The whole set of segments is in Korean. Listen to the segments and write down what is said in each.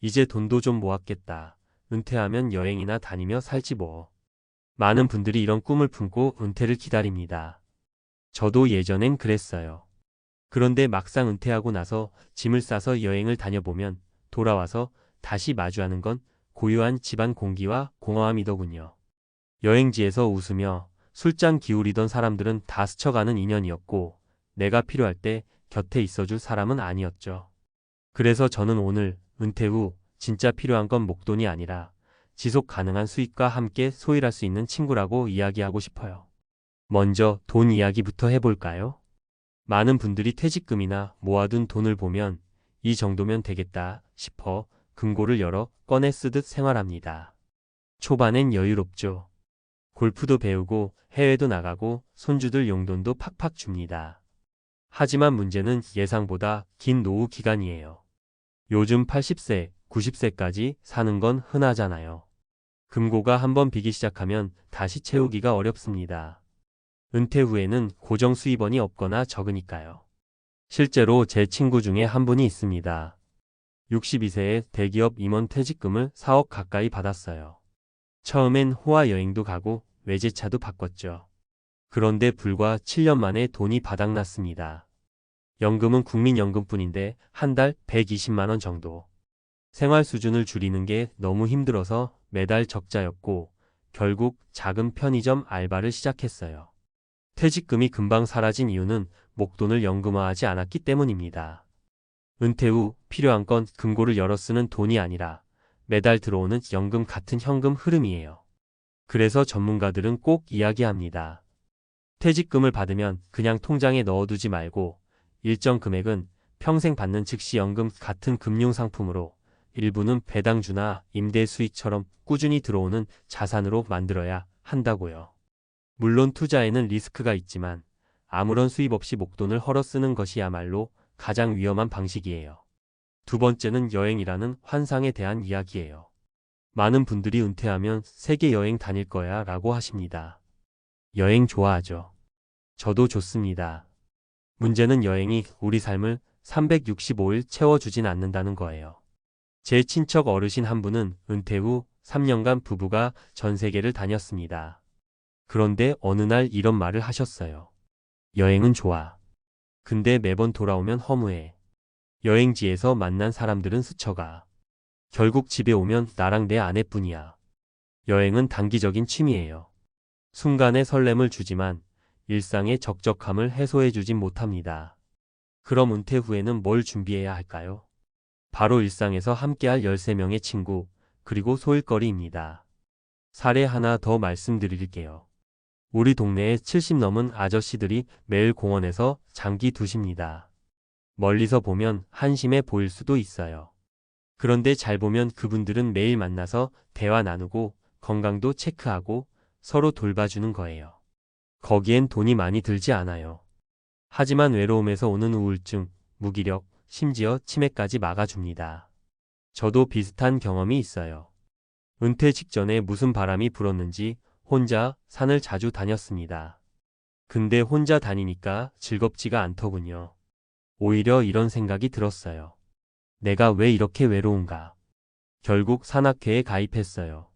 이제 돈도 좀 모았겠다. 은퇴하면 여행이나 다니며 살지 뭐. 많은 분들이 이런 꿈을 품고 은퇴를 기다립니다. 저도 예전엔 그랬어요. 그런데 막상 은퇴하고 나서 짐을 싸서 여행을 다녀보면 돌아와서 다시 마주하는 건 고요한 집안 공기와 공허함이더군요. 여행지에서 웃으며 술잔 기울이던 사람들은 다 스쳐가는 인연이었고 내가 필요할 때 곁에 있어줄 사람은 아니었죠. 그래서 저는 오늘 은퇴 후 진짜 필요한 건 목돈이 아니라 지속 가능한 수익과 함께 소일할 수 있는 친구라고 이야기하고 싶어요. 먼저 돈 이야기부터 해볼까요? 많은 분들이 퇴직금이나 모아둔 돈을 보면 이 정도면 되겠다 싶어 금고를 열어 꺼내 쓰듯 생활합니다. 초반엔 여유롭죠. 골프도 배우고 해외도 나가고 손주들 용돈도 팍팍 줍니다. 하지만 문제는 예상보다 긴 노후 기간이에요. 요즘 80세, 90세까지 사는 건 흔하잖아요. 금고가 한번 비기 시작하면 다시 채우기가 어렵습니다. 은퇴 후에는 고정 수입원이 없거나 적으니까요. 실제로 제 친구 중에 한 분이 있습니다. 62세에 대기업 임원 퇴직금을 4억 가까이 받았어요. 처음엔 호화 여행도 가고 외제차도 바꿨죠. 그런데 불과 7년 만에 돈이 바닥났습니다. 연금은 국민연금뿐인데 한 달 120만 원 정도. 생활 수준을 줄이는 게 너무 힘들어서 매달 적자였고 결국 작은 편의점 알바를 시작했어요. 퇴직금이 금방 사라진 이유는 목돈을 연금화하지 않았기 때문입니다. 은퇴 후 필요한 건 금고를 열어 쓰는 돈이 아니라 매달 들어오는 연금 같은 현금 흐름이에요. 그래서 전문가들은 꼭 이야기합니다. 퇴직금을 받으면 그냥 통장에 넣어두지 말고 일정 금액은 평생 받는 즉시 연금 같은 금융상품으로 일부는 배당주나 임대 수익처럼 꾸준히 들어오는 자산으로 만들어야 한다고요. 물론 투자에는 리스크가 있지만 아무런 수입 없이 목돈을 헐어 쓰는 것이야말로 가장 위험한 방식이에요. 두 번째는 여행이라는 환상에 대한 이야기예요. 많은 분들이 은퇴하면 세계 여행 다닐 거야 라고 하십니다. 여행 좋아하죠. 저도 좋습니다. 문제는 여행이 우리 삶을 365일 채워주진 않는다는 거예요. 제 친척 어르신 한 분은 은퇴 후 3년간 부부가 전 세계를 다녔습니다. 그런데 어느 날 이런 말을 하셨어요. 여행은 좋아. 근데 매번 돌아오면 허무해. 여행지에서 만난 사람들은 스쳐가. 결국 집에 오면 나랑 내 아내뿐이야. 여행은 단기적인 취미예요. 순간의 설렘을 주지만 일상의 적적함을 해소해주진 못합니다. 그럼 은퇴 후에는 뭘 준비해야 할까요? 바로 일상에서 함께할 13명의 친구, 그리고 소일거리입니다. 사례 하나 더 말씀드릴게요. 우리 동네에 70 넘은 아저씨들이 매일 공원에서 장기 두십니다. 멀리서 보면 한심해 보일 수도 있어요. 그런데 잘 보면 그분들은 매일 만나서 대화 나누고 건강도 체크하고 서로 돌봐주는 거예요. 거기엔 돈이 많이 들지 않아요. 하지만 외로움에서 오는 우울증, 무기력, 심지어 치매까지 막아줍니다. 저도 비슷한 경험이 있어요. 은퇴 직전에 무슨 바람이 불었는지 혼자 산을 자주 다녔습니다. 근데 혼자 다니니까 즐겁지가 않더군요. 오히려 이런 생각이 들었어요. 내가 왜 이렇게 외로운가? 결국 산악회에 가입했어요.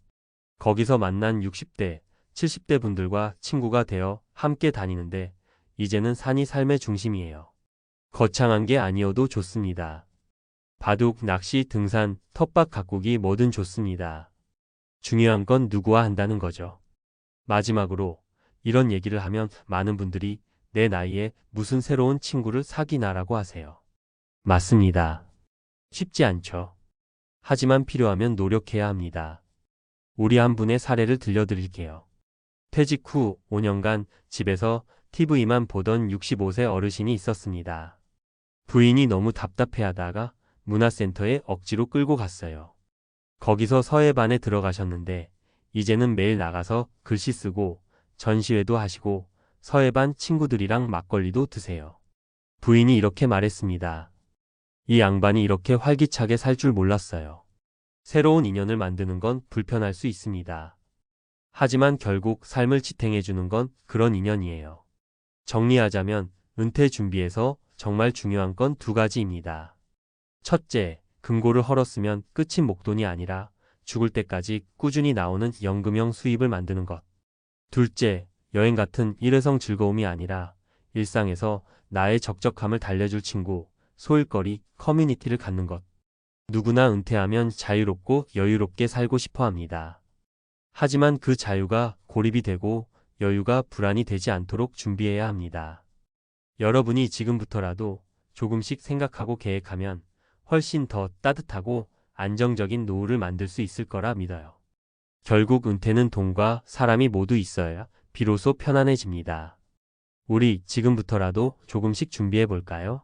거기서 만난 60대, 70대 분들과 친구가 되어 함께 다니는데 이제는 산이 삶의 중심이에요. 거창한 게 아니어도 좋습니다. 바둑, 낚시, 등산, 텃밭 가꾸기 뭐든 좋습니다. 중요한 건 누구와 한다는 거죠. 마지막으로 이런 얘기를 하면 많은 분들이 내 나이에 무슨 새로운 친구를 사귀나라고 하세요. 맞습니다. 쉽지 않죠. 하지만 필요하면 노력해야 합니다. 우리 한 분의 사례를 들려드릴게요. 퇴직 후 5년간 집에서 TV만 보던 65세 어르신이 있었습니다. 부인이 너무 답답해하다가 문화센터에 억지로 끌고 갔어요. 거기서 서예반에 들어가셨는데 이제는 매일 나가서 글씨 쓰고 전시회도 하시고 서예반 친구들이랑 막걸리도 드세요. 부인이 이렇게 말했습니다. 이 양반이 이렇게 활기차게 살 줄 몰랐어요. 새로운 인연을 만드는 건 불편할 수 있습니다. 하지만 결국 삶을 지탱해주는 건 그런 인연이에요. 정리하자면 은퇴 준비에서 정말 중요한 건 두 가지입니다. 첫째, 금고를 헐었으면 끝인 목돈이 아니라 죽을 때까지 꾸준히 나오는 연금형 수입을 만드는 것. 둘째, 여행 같은 일회성 즐거움이 아니라 일상에서 나의 적적함을 달래줄 친구, 소일거리, 커뮤니티를 갖는 것. 누구나 은퇴하면 자유롭고 여유롭게 살고 싶어 합니다. 하지만 그 자유가 고립이 되고 여유가 불안이 되지 않도록 준비해야 합니다. 여러분이 지금부터라도 조금씩 생각하고 계획하면 훨씬 더 따뜻하고 안정적인 노후를 만들 수 있을 거라 믿어요. 결국 은퇴는 돈과 사람이 모두 있어야 비로소 편안해집니다. 우리 지금부터라도 조금씩 준비해 볼까요?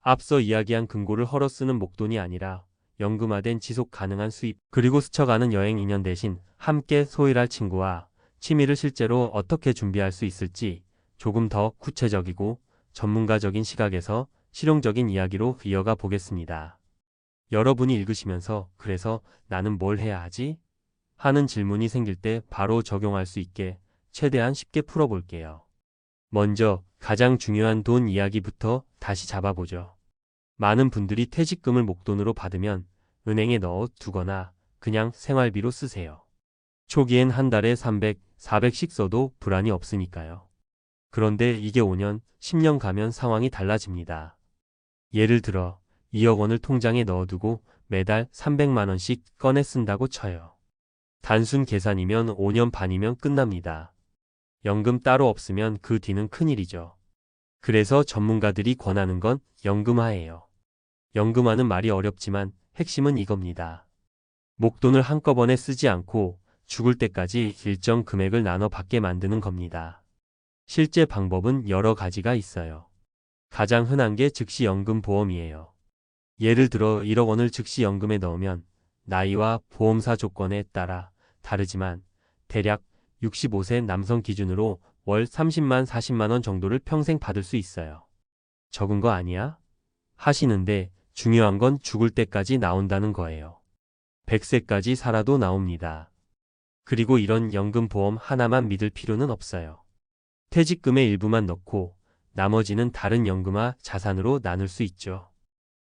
앞서 이야기한 금고를 헐어 쓰는 목돈이 아니라 연금화된 지속 가능한 수입, 그리고 스쳐가는 여행 인연 대신 함께 소일할 친구와 취미를 실제로 어떻게 준비할 수 있을지 조금 더 구체적이고 전문가적인 시각에서 실용적인 이야기로 이어가 보겠습니다. 여러분이 읽으시면서 그래서 나는 뭘 해야 하지? 하는 질문이 생길 때 바로 적용할 수 있게 최대한 쉽게 풀어볼게요. 먼저 가장 중요한 돈 이야기부터 다시 잡아보죠. 많은 분들이 퇴직금을 목돈으로 받으면 은행에 넣어 두거나 그냥 생활비로 쓰세요. 초기엔 한 달에 300, 400씩 써도 불안이 없으니까요. 그런데 이게 5년, 10년 가면 상황이 달라집니다. 예를 들어 2억 원을 통장에 넣어두고 매달 300만 원씩 꺼내 쓴다고 쳐요. 단순 계산이면 5년 반이면 끝납니다. 연금 따로 없으면 그 뒤는 큰일이죠. 그래서 전문가들이 권하는 건 연금화예요. 연금화는 말이 어렵지만 핵심은 이겁니다. 목돈을 한꺼번에 쓰지 않고 죽을 때까지 일정 금액을 나눠 받게 만드는 겁니다. 실제 방법은 여러 가지가 있어요. 가장 흔한 게 즉시연금보험이에요. 예를 들어 1억 원을 즉시연금에 넣으면 나이와 보험사 조건에 따라 다르지만 대략 65세 남성 기준으로 월 30만 40만 원 정도를 평생 받을 수 있어요. 적은 거 아니야? 하시는데 중요한 건 죽을 때까지 나온다는 거예요. 100세까지 살아도 나옵니다. 그리고 이런 연금보험 하나만 믿을 필요는 없어요. 퇴직금의 일부만 넣고 나머지는 다른 연금화 자산으로 나눌 수 있죠.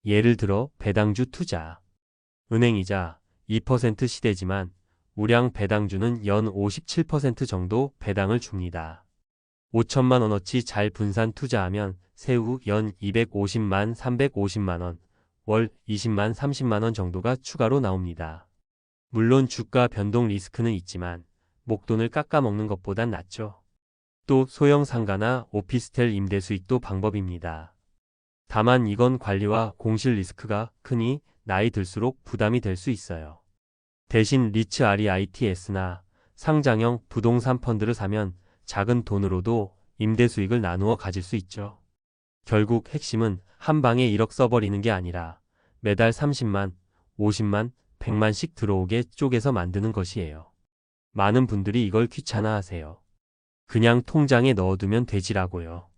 예를 들어 배당주 투자. 은행이자 2% 시대지만 우량 배당주는 연 57% 정도 배당을 줍니다. 5천만 원어치 잘 분산 투자하면 세후 연 250만 350만 원, 월 20만 30만 원 정도가 추가로 나옵니다. 물론 주가 변동 리스크는 있지만 목돈을 깎아먹는 것보단 낫죠. 또 소형 상가나 오피스텔 임대 수익도 방법입니다. 다만 이건 관리와 공실 리스크가 크니 나이 들수록 부담이 될 수 있어요. 대신 리츠 REITs나 상장형 부동산 펀드를 사면 작은 돈으로도 임대 수익을 나누어 가질 수 있죠. 결국 핵심은 한 방에 1억 써버리는 게 아니라 매달 30만, 50만, 100만씩 들어오게 쪼개서 만드는 것이에요. 많은 분들이 이걸 귀찮아하세요. 그냥 통장에 넣어두면 되지라고요.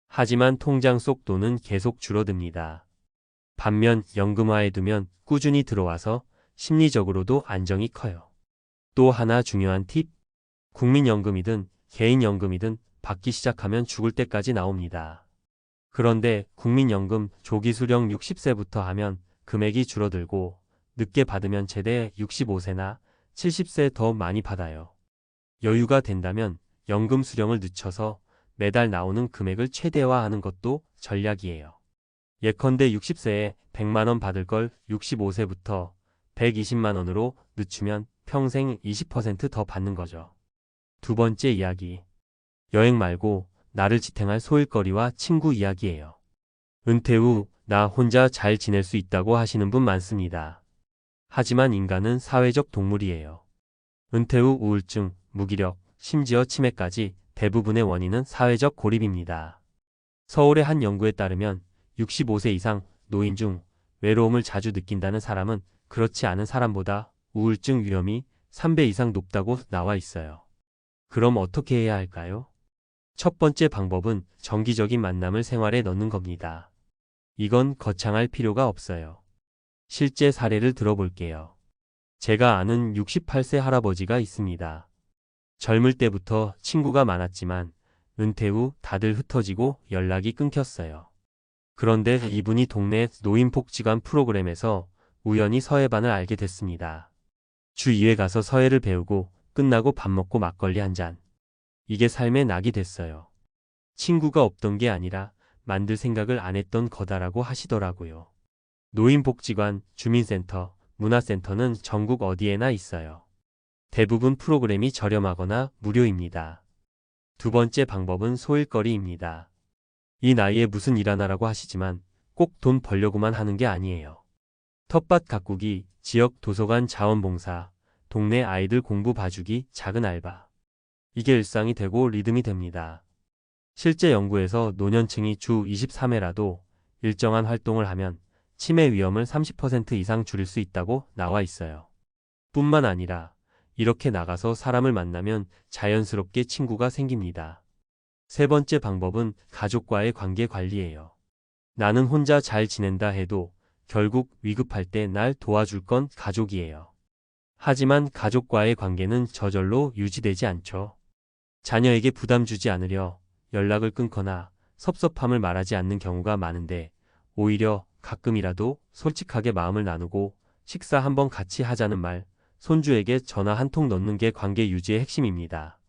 하지만 통장 속 돈은 계속 줄어듭니다. 반면 연금화에 두면 꾸준히 들어와서 심리적으로도 안정이 커요. 또 하나 중요한 팁. 국민연금이든 개인연금이든 받기 시작하면 죽을 때까지 나옵니다. 그런데 국민연금 조기 수령 60세부터 하면 금액이 줄어들고 늦게 받으면 최대 65세나 70세 더 많이 받아요. 여유가 된다면 연금 수령을 늦춰서 매달 나오는 금액을 최대화하는 것도 전략이에요. 예컨대 60세에 100만 원 받을 걸 65세부터 120만 원으로 늦추면 평생 20% 더 받는 거죠. 두 번째 이야기. 여행 말고 나를 지탱할 소일거리와 친구 이야기예요. 은퇴 후 나 혼자 잘 지낼 수 있다고 하시는 분 많습니다. 하지만 인간은 사회적 동물이에요. 은퇴 후 우울증, 무기력, 심지어 치매까지 대부분의 원인은 사회적 고립입니다. 서울의 한 연구에 따르면 65세 이상 노인 중 외로움을 자주 느낀다는 사람은 그렇지 않은 사람보다 우울증 위험이 3배 이상 높다고 나와 있어요. 그럼 어떻게 해야 할까요? 첫 번째 방법은 정기적인 만남을 생활에 넣는 겁니다. 이건 거창할 필요가 없어요. 실제 사례를 들어볼게요. 제가 아는 68세 할아버지가 있습니다. 젊을 때부터 친구가 많았지만 은퇴 후 다들 흩어지고 연락이 끊겼어요. 그런데 이분이 동네 노인복지관 프로그램에서 우연히 서예반을 알게 됐습니다. 주 2회 가서 서예를 배우고 끝나고 밥 먹고 막걸리 한 잔. 이게 삶의 낙이 됐어요. 친구가 없던 게 아니라 만들 생각을 안 했던 거다라고 하시더라고요. 노인복지관, 주민센터, 문화센터는 전국 어디에나 있어요. 대부분 프로그램이 저렴하거나 무료입니다. 두 번째 방법은 소일거리입니다. 이 나이에 무슨 일 하나라고 하시지만 꼭 돈 벌려고만 하는 게 아니에요. 텃밭 가꾸기, 지역 도서관 자원봉사, 동네 아이들 공부 봐주기, 작은 알바. 이게 일상이 되고 리듬이 됩니다. 실제 연구에서 노년층이 주 23회라도 일정한 활동을 하면 치매 위험을 30% 이상 줄일 수 있다고 나와 있어요. 뿐만 아니라 이렇게 나가서 사람을 만나면 자연스럽게 친구가 생깁니다. 세 번째 방법은 가족과의 관계 관리예요. 나는 혼자 잘 지낸다 해도 결국 위급할 때 날 도와줄 건 가족이에요. 하지만 가족과의 관계는 저절로 유지되지 않죠. 자녀에게 부담 주지 않으려 연락을 끊거나 섭섭함을 말하지 않는 경우가 많은데 오히려 가끔이라도 솔직하게 마음을 나누고 식사 한번 같이 하자는 말, 손주에게 전화 한 통 넣는 게 관계 유지의 핵심입니다.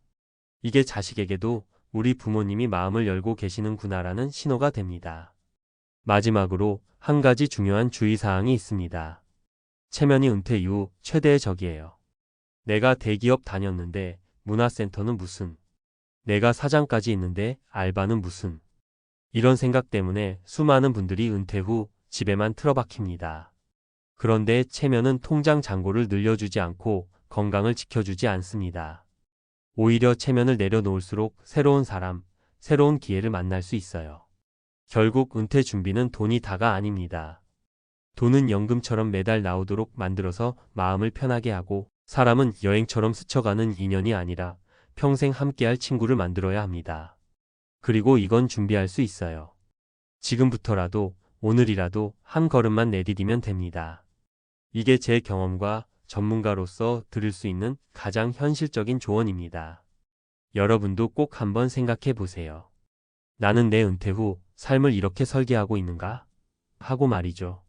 이게 자식에게도 우리 부모님이 마음을 열고 계시는구나라는 신호가 됩니다. 마지막으로 한 가지 중요한 주의사항이 있습니다. 체면이 은퇴 이후 최대의 적이에요. 내가 대기업 다녔는데 문화센터는 무슨, 내가 사장까지 있는데 알바는 무슨, 이런 생각 때문에 수많은 분들이 은퇴 후 집에만 틀어박힙니다. 그런데 체면은 통장 잔고를 늘려주지 않고 건강을 지켜주지 않습니다. 오히려 체면을 내려놓을수록 새로운 사람, 새로운 기회를 만날 수 있어요. 결국 은퇴 준비는 돈이 다가 아닙니다. 돈은 연금처럼 매달 나오도록 만들어서 마음을 편하게 하고 사람은 여행처럼 스쳐가는 인연이 아니라 평생 함께할 친구를 만들어야 합니다. 그리고 이건 준비할 수 있어요. 지금부터라도 오늘이라도 한 걸음만 내디디면 됩니다. 이게 제 경험과 전문가로서 드릴 수 있는 가장 현실적인 조언입니다. 여러분도 꼭 한번 생각해 보세요. 나는 내 은퇴 후 삶을 이렇게 설계하고 있는가? 하고 말이죠.